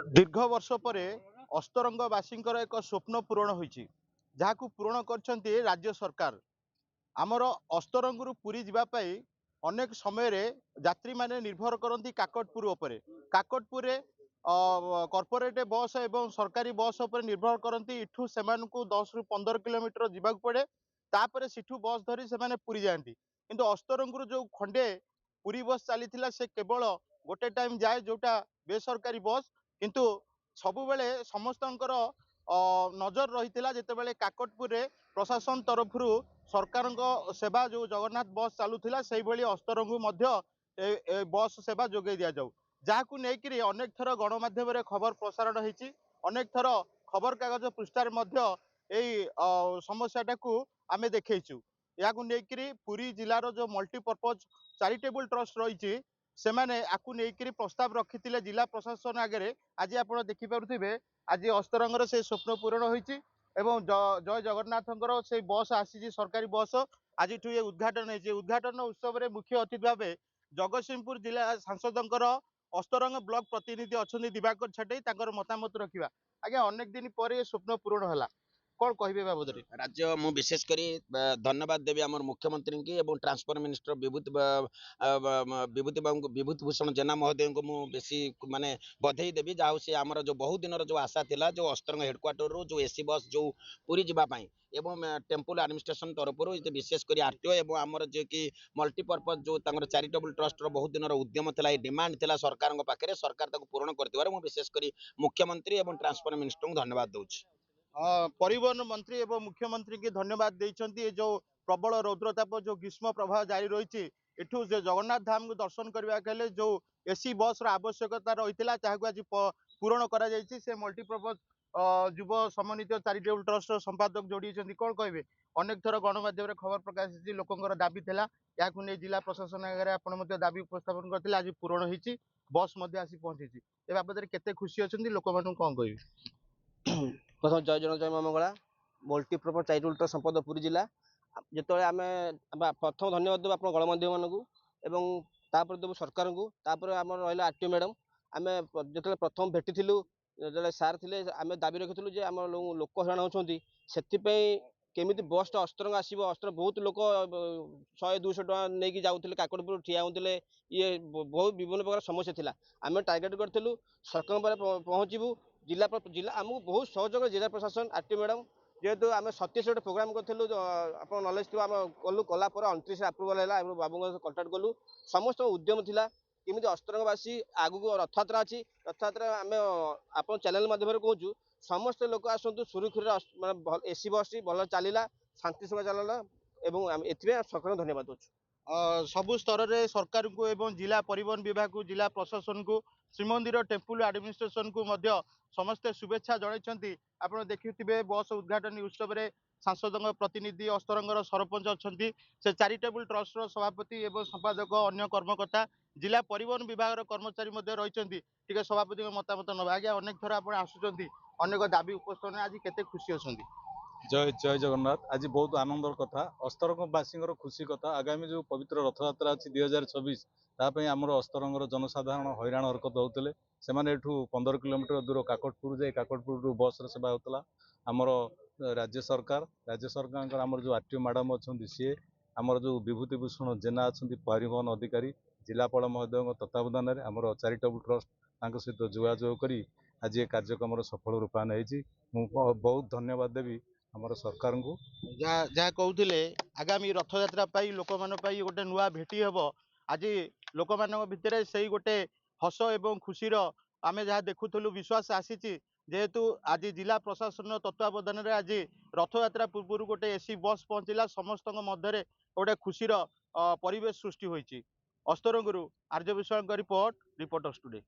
दीर्घ वर्ष पर अस्तरंगवासी एक स्वप्न पूरण होती जहाँ पूरण कर राज्य सरकार आमर अस्तरंगु पुरी जावाई अनेक समय यात्री माने निर्भर करती काकटपुर उपरे काकटपुर कॉर्पोरेट बस एवं सरकारी बस उपर निर्भर करती इठू से 10 रु 15 किलोमीटर जावाक पड़े तापर सिठू बस धरी से पुरी जाती किंतु अस्तरंगुर जो खंडे पुरी बस चली से केवल गोटे टाइम जाए जोटा बेसरकारी बस किंतु सबुबले समस्तंकर नजर रही जितेबाला काकटपुर प्रशासन तरफ सरकार सेवा जो जगन्नाथ बस चलूला से अस्तरंगु बस सेवा जोगे दि जाऊ जहाँ लेकिन अनेक थर गणमाध्यम खबर प्रसारण होती अनेक थर खबर कागज पृष्ठार समस्याटा को आम देखु या पुरी जिलार जो मल्टीपर्पज चैरिटेबल ट्रस्ट रही से मैंने आपको लेकर प्रस्ताव रखी जिला प्रशासन आगे आज आप देखिपे आज अस्तरंगर से स्वप्न पूरण होती जय जगन्नाथ से बस आसी सरकारी बस आज ये उद्घाटन होती उद्घाटन उत्सव में मुख्य अतिथि भाव जगतसिंहपुर जिला सांसद अस्तरंग ब्लॉक प्रतिनिधि अच्छा दिवाकर छाटे मतामत रखा आज्ञा अनेक दिन पर स्वप्न पूरण है कौन कहे बाबद राज्य मु विशेषकर धन्यवाद देवी आम मुख्यमंत्री की एवं ट्रांसपोर्ट मिनिस्टर विभूति भूषण जेना महोदय को मु बेसी माने बधाई देवी जहाँ से आमर जो बहुत दिन जो आशा थिला जो अस्तरंग हेडक्वार्टर जो एसी बस जो पूरी जावाई एवं टेम्पल एडमिनिस्ट्रेशन तरफ विशेषकर आरटीओ एवं आमर जो कि मल्टीपर्पज जो चैरिटेबल ट्रस्ट बहुत दिन उद्यम था डिमांड था सरकार पाखे सरकार पूरण कर विशेषकर मुख्यमंत्री एवं ट्रांसपोर्ट मिनिस्टर को धन्यवाद दूसरी परिवहन मंत्री एवं मुख्यमंत्री की धन्यवाद देते जो प्रबल रौद्रताप जो ग्रीष्म प्रभाव जारी रही इठू जगन्नाथ धाम को दर्शन करने जो एसी बस आवश्यकता रही जहाँ आज पूरण कर मल्टीपर्पज युव समन्वित चैरिटेबल ट्रस्ट संपादक जोड़ी कौन कहे अनेक थर गणमाध्यम खबर प्रकाश लोकर दाबी था या जिला प्रशासन आगे आप दाबी उपस्थापन करते आज पूरण होती बस आसी पहुंची ए बाबद केते खुशी अच्छा लोक कौन कह प्रथम जय जन जय मंगला मल्टीपर्पज चैरिटेबल ट्रस्ट संपादक पुरी जिला जिते आम प्रथम धन्यवाद देव आप गणमाध्यम मानू देव सरकार को आम रहा आरटीओ मैडम आम जो प्रथम भेटी जो सार थे आम दाबी रखी आम लोक हरण होती से केमी बसटा अस्तरंग आसो अस्तरंग बहुत लोक 100-200 टका नहीं जाऊे काकटपुर ठिया होते ये बहुत विभिन्न प्रकार समस्या थी आम टार्गेट करूँ सरकार पहुँचू जिला आमको बहुत सहयोग जिला प्रशासन आरटीओ मैडम जेहेतु आम 27 प्रोग्राम करूँ आप नॉलेज थी आम कलु कलापर 29 अप्रुवाल है बाबू कंटाक्ट कलु समस्त उद्यम थिला केमी अस्तरंगवासी आगू रथयात्रा अच्छी रथयात्रा आम आप चैनल माध्यम कहूँ समस्त लोक आसतु सुरक्षित माने एसी बस भल चलला शांति समय चलला एवं एथि सरकार धन्यवाद दूँ सबु स्तर में सरकार को एवं जिला परिवहन विभाग को जिला प्रशासन को श्रीमंदिर टेम्पल एडमिनिस्ट्रेशन को मध्य समस्ते शुभेच्छा जनइछन्ति आपण देखिथिबे बस उद्घाटन उत्सव में सांसद प्रतिनिधि अस्तरंगर सरपंच अच्छा से चैरिटेबल ट्रस्ट सभापति एवं संपादक अन्य कर्मकर्ता जिला परिवहन विभाग कर्मचारी रही सभापति मतामत नवा आज्ञा अनेक थर आप आसुँच अनेक दाबी उपस्थापन आज केते खुशी अच्छा जय जय जगन्नाथ आज बहुत आनंदर कथा अस्तरंगवासी खुशी कथा आगामी जो पवित्र रथयात्रा अच्छी 2026 तापाई आमर अस्तरंगर जनसाधारण हैरान हरकत होते से 15 किलोमीटर दूर काकटपुर जाए काकटपुर बस सेवा होता आमर राज्य सरकार आमर जो आरटीओ मैडम अच्छा सी आमर जो विभूति भूषण जेना अच्छा परिवहन अधिकारी जिलापाल महोदय तत्वावधान में आमर चैरिटेबल ट्रस्ट सहित जोगाजोग कर आज ये कार्यक्रम सफल रूपायन होती बहुत धन्यवाद देवी आमर सरकार को जहाँ कहते आगामी रथयात्रा लोक मान गोटे नुआ भेटी हम आज लोक मान भितर से गोटे हस एवं खुशी आम जहाँ देखुलु विश्वास आसी जेहेतु आज जिला प्रशासन तत्वावधान में आज रथयात्रा पूर्व गोटे एसी बस पहुंचला समस्त मध्य गोटे खुशी परिवेश सृष्टि होती अस्तरंगुरु आर्य विश्वास रिपोर्टर्स टुडे।